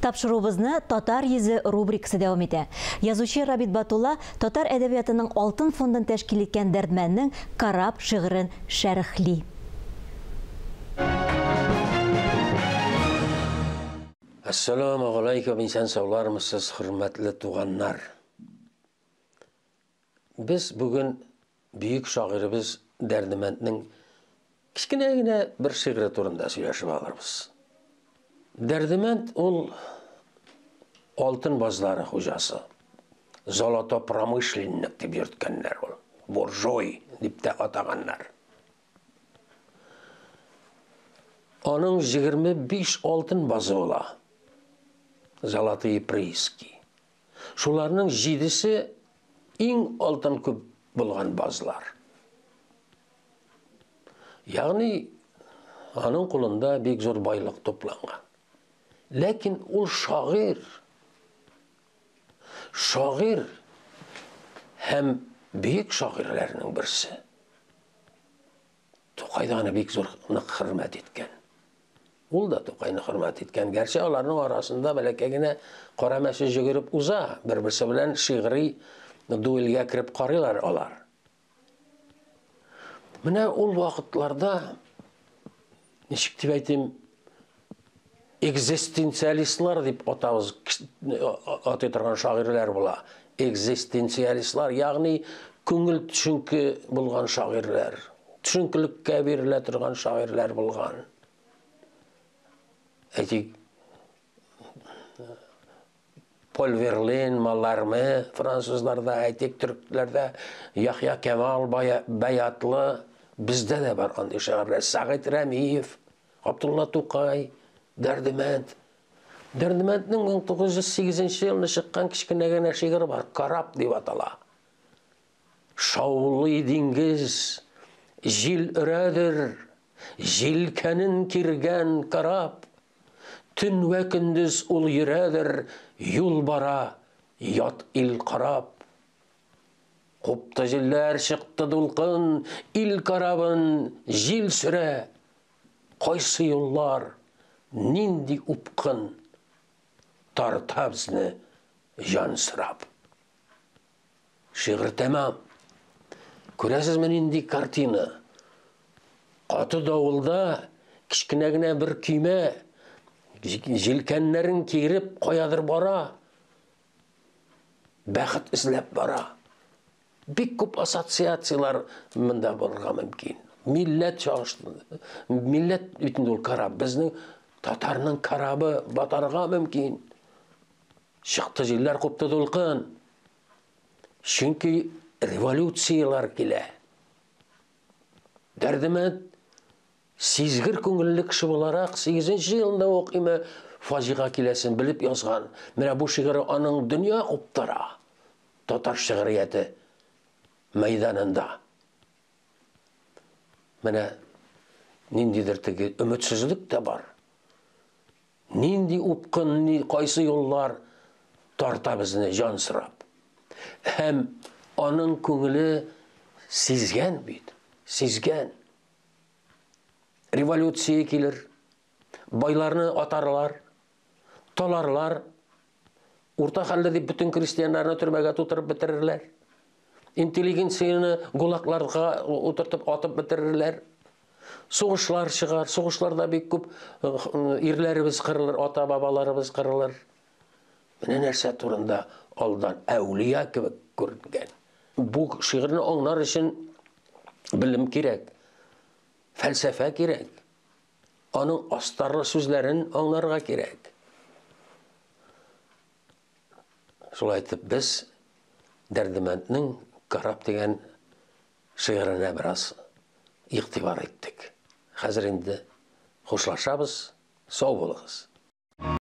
Тапшырубызны Татар йөзе рубрикасы дәвам итә. Язучы Рабит Батулла татар әдәбиятының алтын фондын тәшкил иткән Дәрдмәннең «Карап» шигырен шәрехли. Ассаламу алейкум, инсан саулармысыз, хөрмәтле туганнар. Без бүген бүйек шагыйрыбыз Дәрдмәннең кичкенә генә бер шигыре турында сөйләшеп алырбыз. Дәрдмәнд ул алтын базлары хуҗасы. Золотопромышленник дип йөрткәннәр ул. Буржуй дип тә атаганнар. Аның 25 алтын базы була. Золотые прииски. Шуларның 7-се иң алтын күп булган базлар. Ягъни аның кулында бик зур байлык топланган. Ләкин ул шагыйр һәм бик шагыйрләрнең берсе. Тукайда аны бик зур хөрмәт иткән. Ул да Тукайны хөрмәт иткән. Гәрчә аларның арасында бәләкәй генә кара мәче җигереп уза, бер-берсе белән шигъри дуэлгә кирип карыйлар алар. Менә ул вакытларда ничек дип әйтим, экзистенциалистлар дип атабыз, атай торган шагыйрләр була. Экзистенциалистлар, ягъни күңел төшенке булган шагыйрләр, төшенкелеккә бирелә торган шагыйрләр булган. Әйтик, Пол Верлен, Малларме, французларда, әйтик, төркләрдә Яхья Кемал Баятлы, бездә дә бар андый шагыйрлар. Сәгыйть Рәмиев, Абдулла Тукай, Дәрдмәнд. Дәрдмәнднең 1908 елда чыккан кичкенә генә шигыре бар, «Карап» дип атала. Шаулый диңгез, җил өрәдер, җилкәнен киргән карап. Төн вә көндез ул йөрәдер, юл бара, ят ил карап. Купты җилләр, чыкты дулкын, ил карабын җил сөрә. Кайсы юллар, нинди упкын, тарта безне җан сырап. Шигырь тәмам. Күрәсезме нинди картина? Каты давылда кичкенә генә бер көймә җилкәннәрен киереп каядыр бара. Бәхет эзләп бара. Бик күп ассоциациялар монда булырга мөмкин. Милләт чагышты. Милләт битендә ул карап. Безнең татарның карабы батарга мөмкин. Чыкты җилләр, купты дулкын. Чөнки революциялар килә. Дәрдмәнд сизгер күңелле кеше буларак 8-нче елда укыймы фаҗига киләсен белеп язган. Менә бу шигыре аның дөнья куптара. Татар шигърияте мәйданында. Менә ниндидер теге өметсезлек тә бар. Нинди упкын, кайсы юллар тарта безне җан сырап. Һәм аның күңеле сизгән бит, сизгән. Революция килер, байларны атарлар, таларлар, урта хәлдә дип бүтән крестьяннарны төрмәгә тутырып бетерерләр. Интеллигенцияны гулагларга утыртып атып бетерерләр. Сугышлар чыгар, сугышларда бик күп ирләребез кырылыр, ата-бабаларыбыз кырылыр. Менә нәрсә турында алдан әүлия кебек күренгән. Бу шигырьне аңлар өчен белем кирәк. Фәлсәфә кирәк. Аның астарлы сүзләрен аңларга кирәк. Шулай итеп без Дәрдмәнднең «Карап» дигән шигыренә бераз игътибар иттек. Хәзер инде хушлашабыз, сау булыгыз.